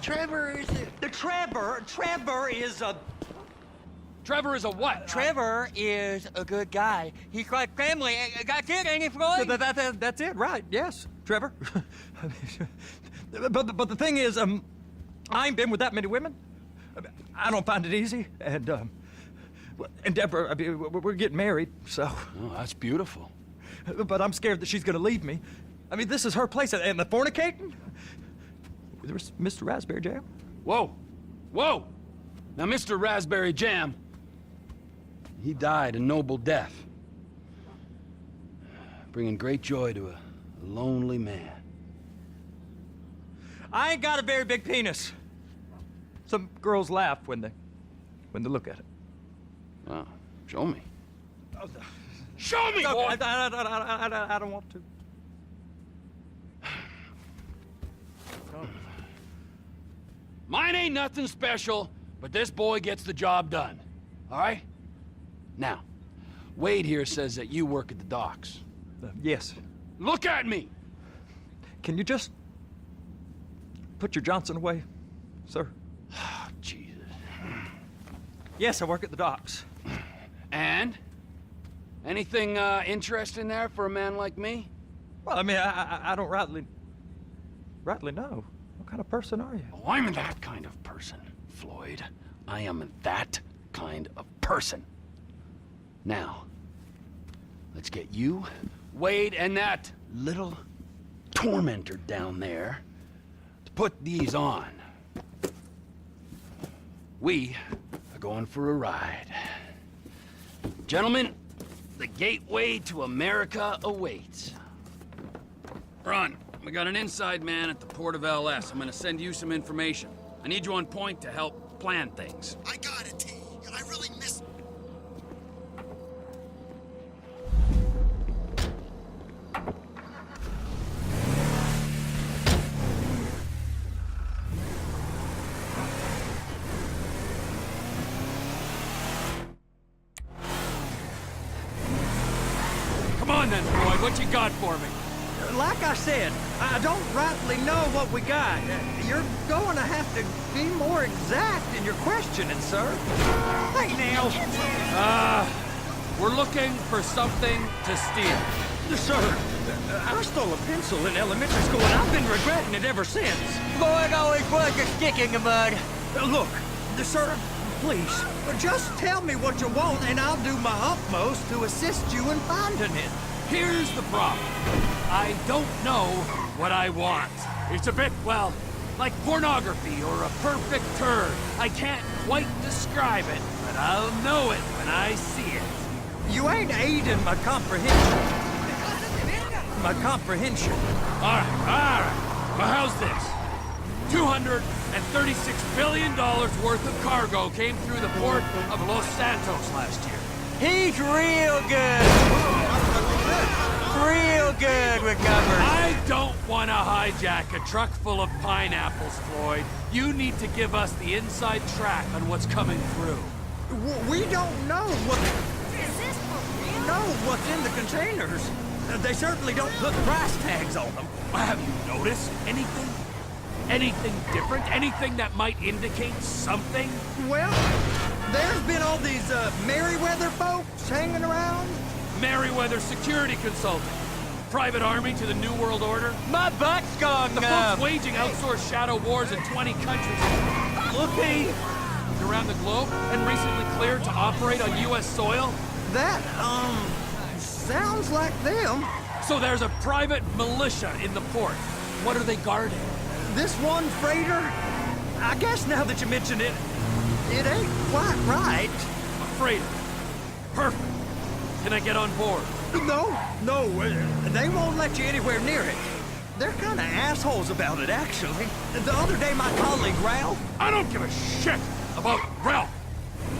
Trevor is a... Trevor is a... Trevor is a what? Trevor is a good guy. He's like family. That's it, ain't it, Floyd? That's it, right? Yes, Trevor. but the thing is, I ain't been with that many women. I don't find it easy, and Deborah, I mean, we're getting married, so. Oh, that's beautiful. But I'm scared that she's gonna leave me. I mean, this is her place, and the fornicating? There's Mr. Raspberry Jam. Whoa, whoa! Now, Mr. Raspberry Jam, he died a noble death, bringing great joy to a lonely man. I ain't got a very big penis. Some girls laugh when they look at it. Oh, show me. Oh, Show me, no, boy! I don't want to. Mine ain't nothing special, but this boy gets the job done. All right? Now, Wade here says that you work at the docks. Yes. Look at me! Can you just put your Johnson away, sir? Oh, Jesus. Yes, I work at the docks. And? Anything interesting there for a man like me? Well, I mean, I don't rightly know. What kind of person are you? Oh, I'm that kind of person, Floyd. I am that kind of person. Now, let's get you, Wade, and that little tormentor down there to put these on. We are going for a ride. Gentlemen, the gateway to America awaits. Ron, we got an inside man at the port of LS. I'm gonna send you some information. I need you on point to help plan things. I got it, T. I really miss... Come on then, Floyd, what you got for me? Like I said, I don't rightly know what we got. You're going to have to be more exact in your questioning, sir. Hey, now. We're looking for something to steal. Sir, I stole a pencil in elementary school, and I've been regretting it ever since. Floyd always was a stick in the mud. Look, sir, please, just tell me what you want, and I'll do my utmost to assist you in finding it. Here's the problem. I don't know what I want. It's a bit, well, like pornography or a perfect turd. I can't quite describe it, but I'll know it when I see it. You ain't aiding my comprehension. My comprehension. All right. Well, how's this? $236 billion worth of cargo came through the port of Los Santos last year. He's real good. Real good with numbers. I don't want to hijack a truck full of pineapples, Floyd. You need to give us the inside track on what's coming through. We don't know what... Is this for real? know what's in the containers. They certainly don't put price tags on them. Have you noticed anything? Anything different? Anything that might indicate something? Well, there's been all these Merryweather folks hanging around. Merryweather security consultant. Private army to the New World Order. My butt's gone The numb. folks waging outsourced shadow wars in 20 countries. Looky, Around the globe and recently cleared to operate on U.S. soil. that, sounds like them. So there's a private militia in the port. What are they guarding? This one freighter, I guess now that you mention it, it ain't quite right. A freighter. Perfect. Can I get on board? No, they won't let you anywhere near it. They're kind of assholes about it, actually. The other day, my colleague, Ralph... I don't give a shit about Ralph.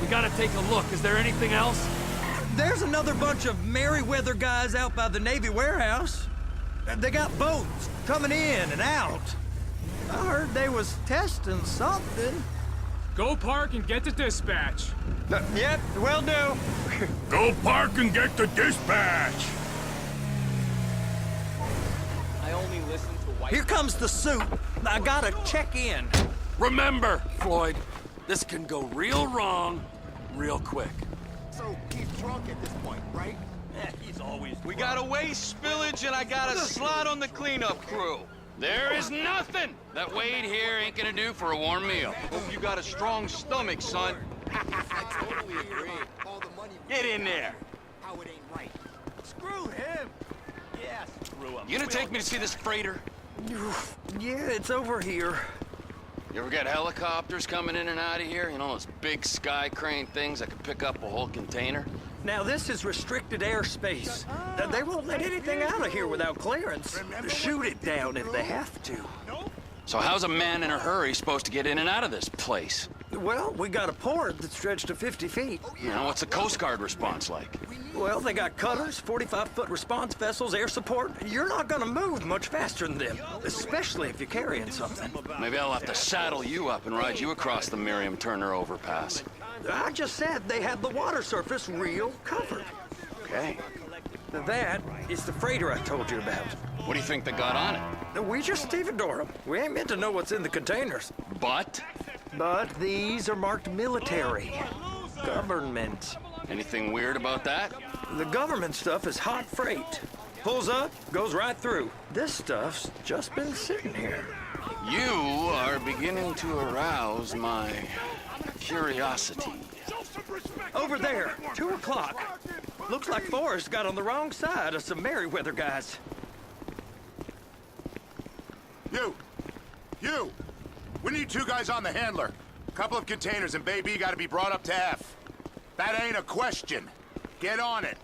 We gotta take a look. Is there anything else? There's another bunch of Merryweather guys out by the Navy warehouse. They got boats coming in and out. I heard they was testing something. Go park and get to dispatch. Yep, will do. Go park and get the dispatch. I only listen to white... Here comes the suit. I gotta check in. Remember, Floyd, this can go real wrong, real quick. So he's drunk at this point, right? He's always... We got a waste spillage and I got a slot on the cleanup crew. There is nothing that Wade here ain't gonna do for a warm meal. Hope you got a strong stomach, son. I totally agree. All the money... Get in there. How it ain't right. Screw him! Yeah, screw him. You gonna take me to see this freighter? Yeah, it's over here. You ever get helicopters coming in and out of here? You know, those big sky crane things that can pick up a whole container? Now, this is restricted airspace. They won't let anything out of here without clearance. Shoot it down if they have to. So how's a man in a hurry supposed to get in and out of this place? Well, we got a port that stretched to 50 feet. You know, what's the Coast Guard response like? Well, they got cutters, 45-foot response vessels, air support. You're not gonna move much faster than them, especially if you're carrying something. Maybe I'll have to saddle you up and ride you across the Miriam Turner overpass. I just said they had the water surface real covered. Okay. That is the freighter I told you about. What do you think they got on it? We just stevedore them. We ain't meant to know what's in the containers. But? But these are marked military. Government. Anything weird about that? The government stuff is hot freight. Pulls up, goes right through. This stuff's just been sitting here. You are beginning to arouse my curiosity. Over there, 2 o'clock. Looks like Forrest got on the wrong side of some Merryweather guys. You! We need 2 guys on the handler. A couple of containers and Baby gotta be brought up to F. That ain't a question. Get on it.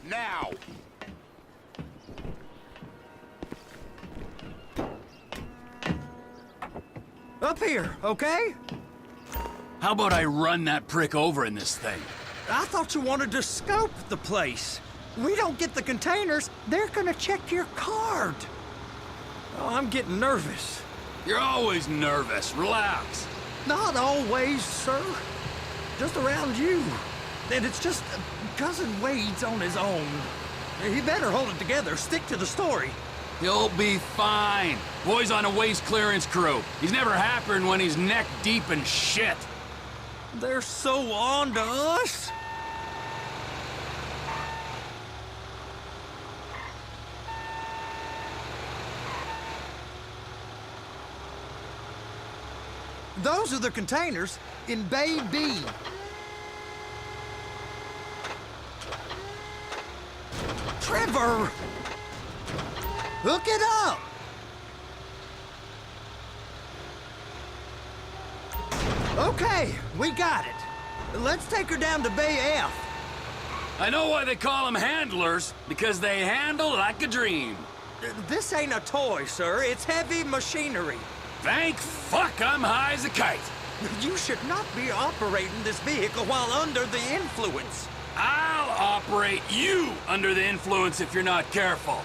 Now! Up here, okay? How about I run that prick over in this thing? I thought you wanted to scope the place. We don't get the containers, they're gonna check your card. Oh, I'm getting nervous. You're always nervous. Relax. Not always, sir. Just around you. And it's just Cousin Wade's on his own. He better hold it together, stick to the story. He'll be fine. Boy's on a waste clearance crew. He's never happier than when he's neck deep in shit. They're so on to us. Those are the containers in Bay B. Trevor! Hook it up! Okay, we got it. Let's take her down to Bay F. I know why they call them handlers, because they handle like a dream. This ain't a toy, sir. It's heavy machinery. Thank fuck I'm high as a kite. You should not be operating this vehicle while under the influence. I'll operate you under the influence if you're not careful.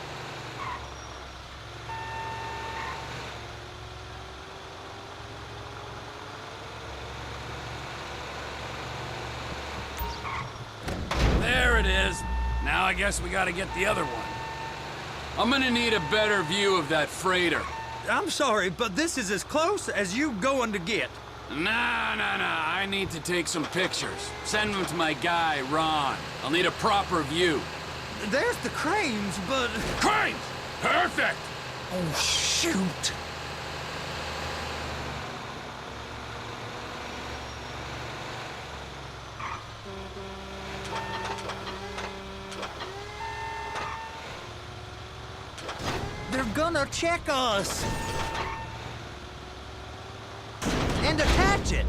There it is. Now I guess we gotta get the other one. I'm gonna need a better view of that freighter. I'm sorry, but this is as close as you going to get. Nah. I need to take some pictures. Send them to my guy, Ron. I'll need a proper view. There's the cranes, but... Cranes! Perfect! Oh, shoot. They're gonna check us. And attach it.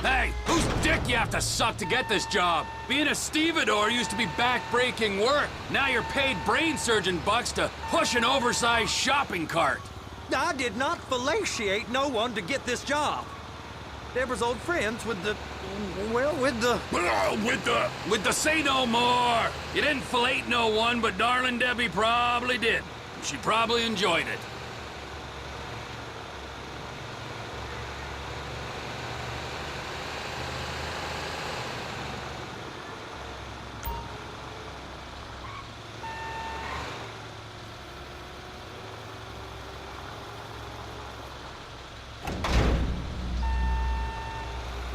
Hey, whose dick you have to suck to get this job? Being a stevedore used to be back-breaking work. Now you're paid brain surgeon bucks to push an oversized shopping cart. I did not fellatiate no one to get this job. Deborah's old friends with the... well, with the... With the say no more. You didn't fillet no one, but darling Debbie probably did. She probably enjoyed it.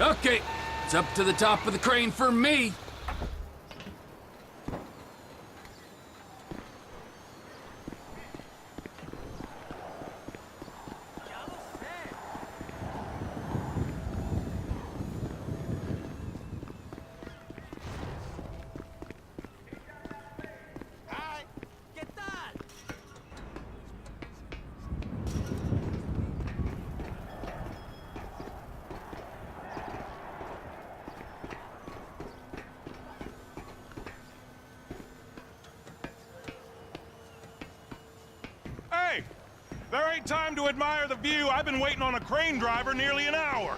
Okay, it's up to the top of the crane for me. Hey! There ain't time to admire the view. I've been waiting on a crane driver nearly an hour.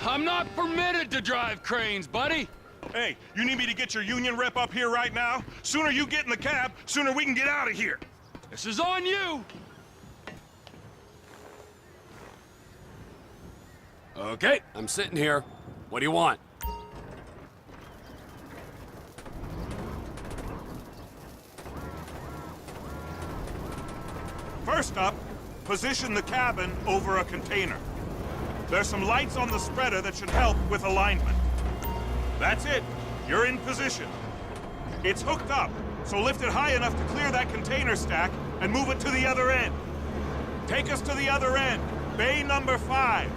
I'm not permitted to drive cranes, buddy. Hey, you need me to get your union rep up here right now? Sooner you get in the cab, sooner we can get out of here. This is on you. Okay, I'm sitting here. What do you want? First up, position the cabin over a container. There's some lights on the spreader that should help with alignment. That's it. You're in position. It's hooked up, so lift it high enough to clear that container stack and move it to the other end. Take us to the other end, bay number 5.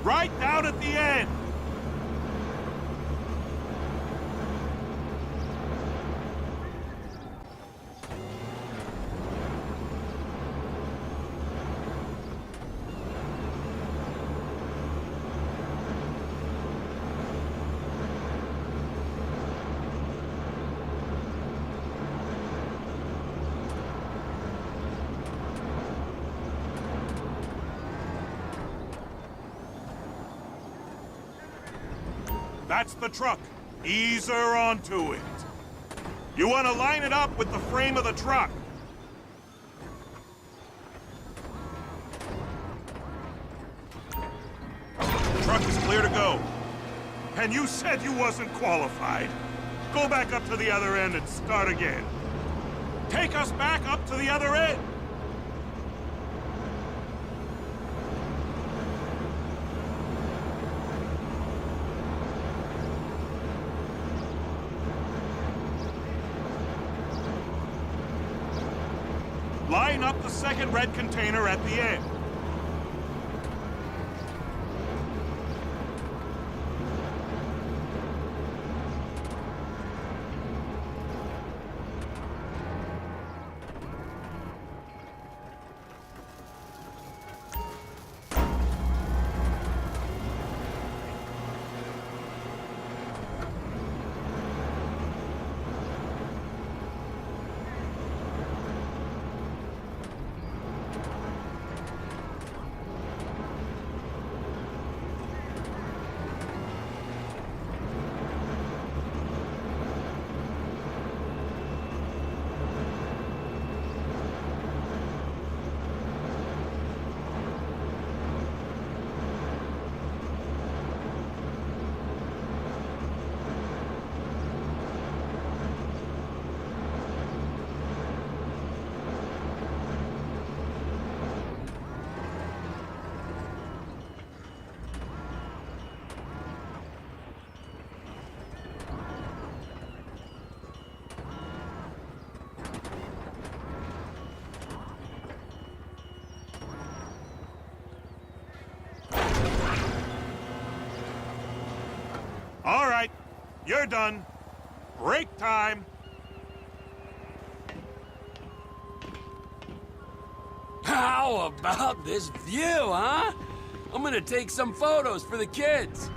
Right down at the end. That's the truck. Ease her onto it. You want to line it up with the frame of the truck. Truck is clear to go. And you said you wasn't qualified. Go back up to the other end and start again. Take us back up to the other end. Line up the second red container at the end. All right, you're done. Break time. How about this view, huh? I'm gonna take some photos for the kids.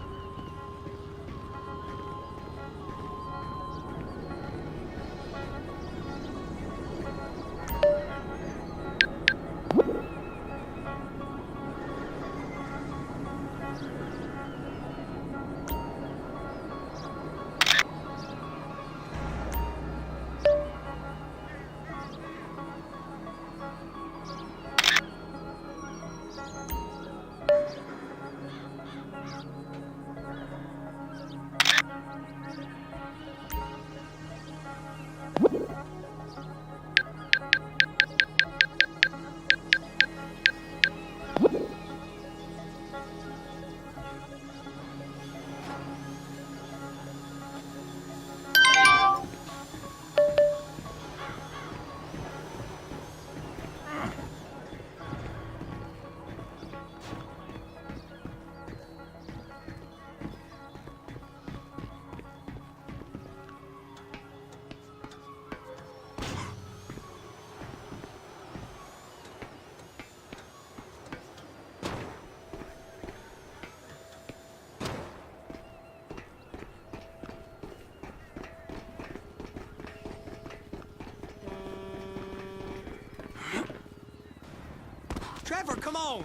Trevor, come on.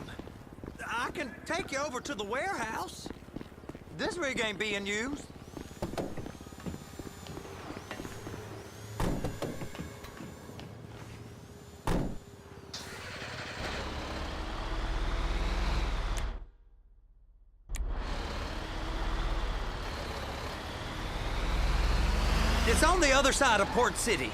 I can take you over to the warehouse. This rig ain't being used. It's on the other side of Port City.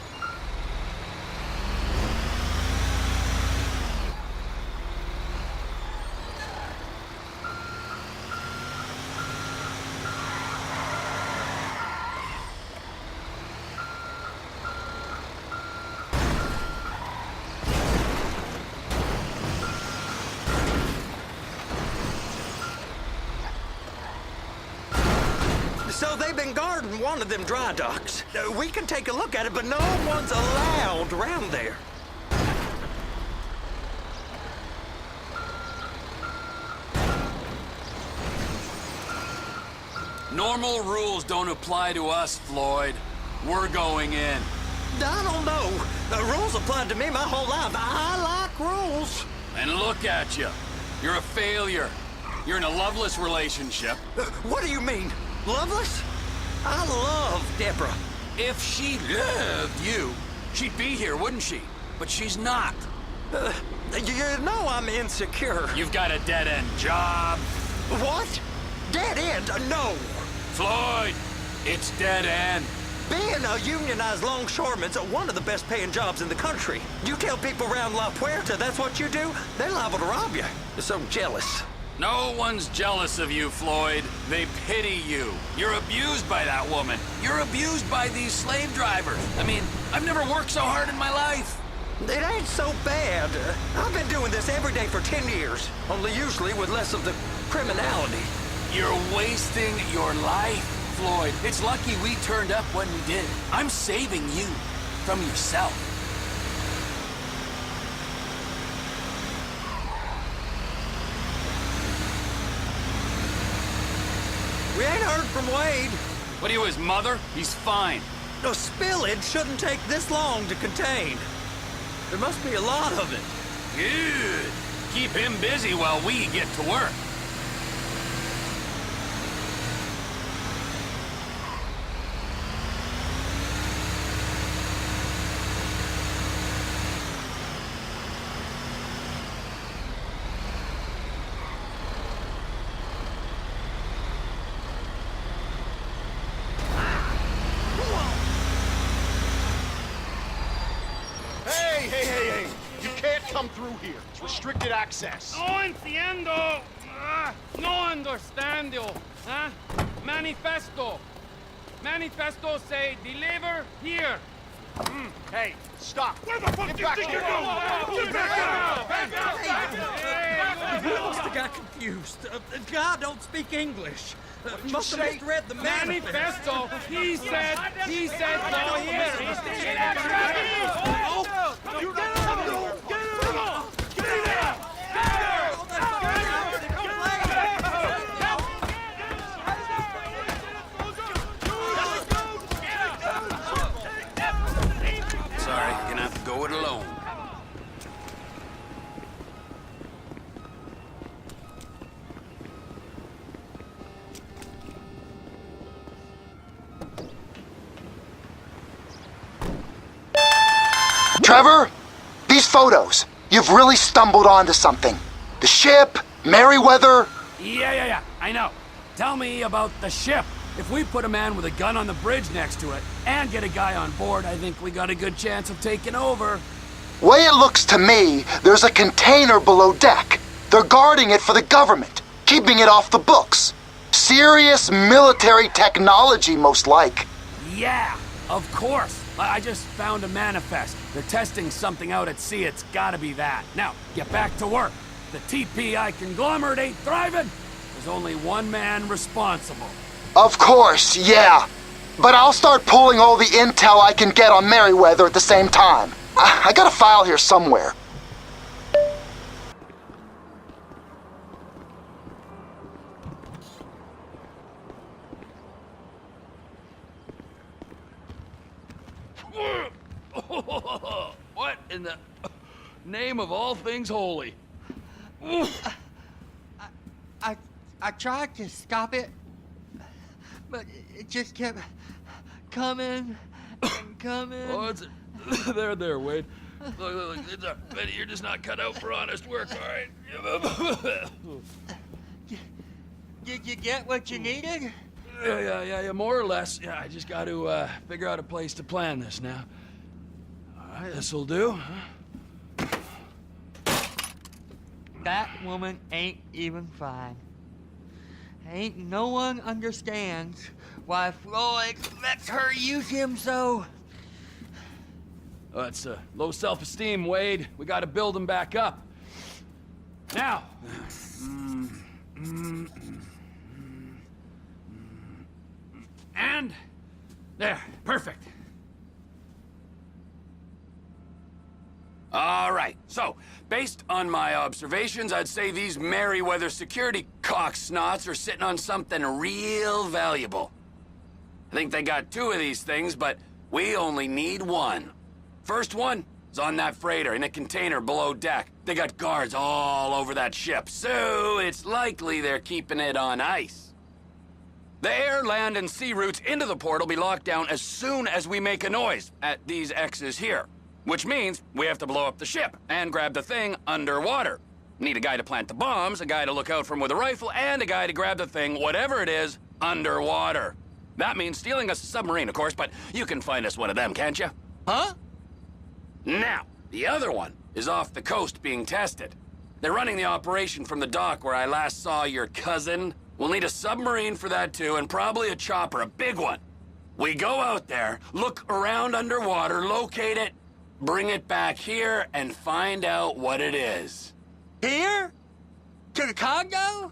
So they've been guarding one of them dry docks. We can take a look at it, but no one's allowed around there. Normal rules don't apply to us, Floyd. We're going in. I don't know. The rules applied to me my whole life. I like rules. And look at you. You're a failure. You're in a loveless relationship. What do you mean? Loveless? I love Deborah. If she loved you, she'd be here, wouldn't she? But she's not. You know I'm insecure. You've got a dead-end job. What? Dead end? No. Floyd, it's dead end. Being a unionized longshoreman's one of the best paying jobs in the country. You tell people around La Puerta that's what you do, they're liable to rob you. They're so jealous. No one's jealous of you, Floyd. They pity you. You're abused by that woman. You're abused by these slave drivers. I mean, I've never worked so hard in my life. It ain't so bad. I've been doing this every day for 10 years, only usually with less of the criminality. You're wasting your life, Floyd. It's lucky we turned up when we did. I'm saving you from yourself. We ain't heard from Wade. What are you, his mother? He's fine. No, spillage shouldn't take this long to contain. There must be a lot of it. Good. Keep him busy while we get to work. Hey! You can't come through here. It's restricted access. No entiendo. No understando. Huh? Manifesto. Manifesto say deliver here. Hey, stop. Where the fuck Get do you back think here. you're going? We must have got confused. God don't speak English. Must have misread the Manifesto. He said no here. Sorry, you're gonna have to go it alone. Trevor, these photos, you've really stumbled onto something. The ship, Merryweather. Yeah, I know. Tell me about the ship. If we put a man with a gun on the bridge next to it and get a guy on board, I think we got a good chance of taking over. Way it looks to me, there's a container below deck. They're guarding it for the government, keeping it off the books. Serious military technology, most like. Yeah, of course. I just found a manifest. They're testing something out at sea. It's gotta be that. Now, get back to work. The TPI conglomerate ain't thriving. There's only one man responsible. Of course, yeah. But I'll start pulling all the intel I can get on Merryweather at the same time. I got a file here somewhere. What in the name of all things holy? I tried to stop it, but it just kept coming and coming. Oh, it's there, Wade. Look, Benny, you're just not cut out for honest work, all right? Did you get what you needed? Yeah, more or less. Yeah, I just got to figure out a place to plan this now. All right, this'll do. That woman ain't even fine. Ain't no one understands why Floyd lets her use him so. It's low self-esteem, Wade. We got to build him back up. Now. And there, perfect. All right, so, based on my observations, I'd say these Merryweather security cocksnots are sitting on something real valuable. I think they got 2 of these things, but we only need 1. First one is on that freighter in a container below deck. They got guards all over that ship, so it's likely they're keeping it on ice. The air, land, and sea routes into the port will be locked down as soon as we make a noise at these X's here. Which means we have to blow up the ship and grab the thing underwater. Need a guy to plant the bombs, a guy to look out for him with a rifle, and a guy to grab the thing, whatever it is, underwater. That means stealing us a submarine, of course, but you can find us one of them, can't you? Huh? Now, the other one is off the coast being tested. They're running the operation from the dock where I last saw your cousin. We'll need a submarine for that too, and probably a chopper, a big one. We go out there, look around underwater, locate it, bring it back here, and find out what it is. Here? To the condo?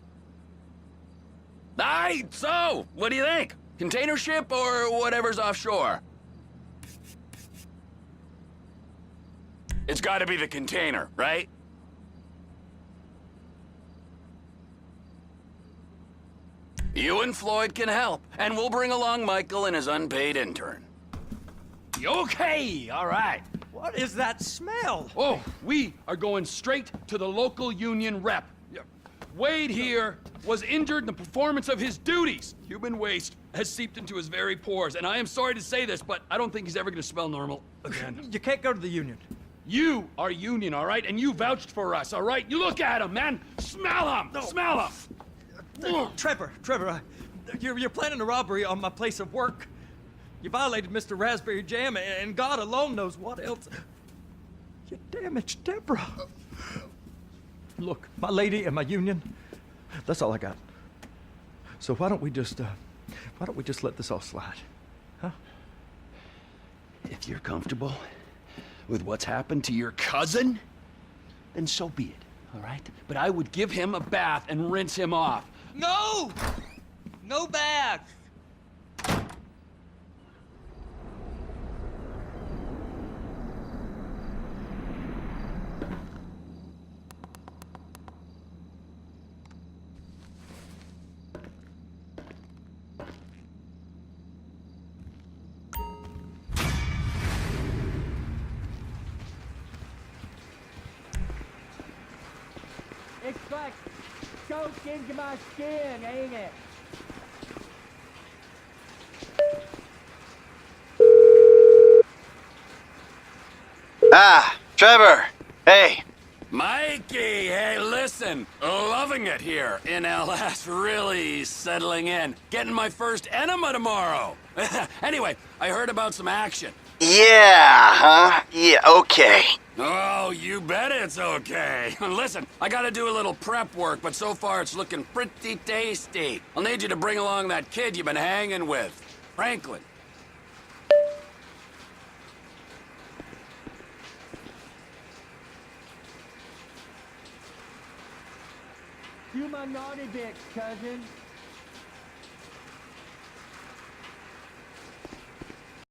Aye, so, what do you think? Container ship or whatever's offshore? It's gotta be the container, right? You and Floyd can help, and we'll bring along Michael and his unpaid intern. Okay, all right. What is that smell? Oh, we are going straight to the local union rep. Wade here was injured in the performance of his duties. Human waste has seeped into his very pores, and I am sorry to say this, but I don't think he's ever going to smell normal again. You can't go to the union. You are union, all right? And you vouched for us, all right? You look at him, man. Smell him. No. Smell him. Trevor, you're planning a robbery on my place of work. You violated Mr. Raspberry Jam, and God alone knows what else. You damaged Deborah. Look, my lady and my union, that's all I got. So why don't we just let this all slide, huh? If you're comfortable with what's happened to your cousin, then so be it, all right? But I would give him a bath and rinse him off. No! No bath! It's like soaked into my skin, ain't it? Ah, Trevor. Hey. Mikey, hey, listen. Loving it here in LS, really settling in. Getting my first enema tomorrow. Anyway, I heard about some action. Yeah, huh? Yeah, okay. Oh, you bet it's okay. Listen, I gotta do a little prep work, but so far it's looking pretty tasty. I'll need you to bring along that kid you've been hanging with, Franklin. You my naughty bitch, cousin.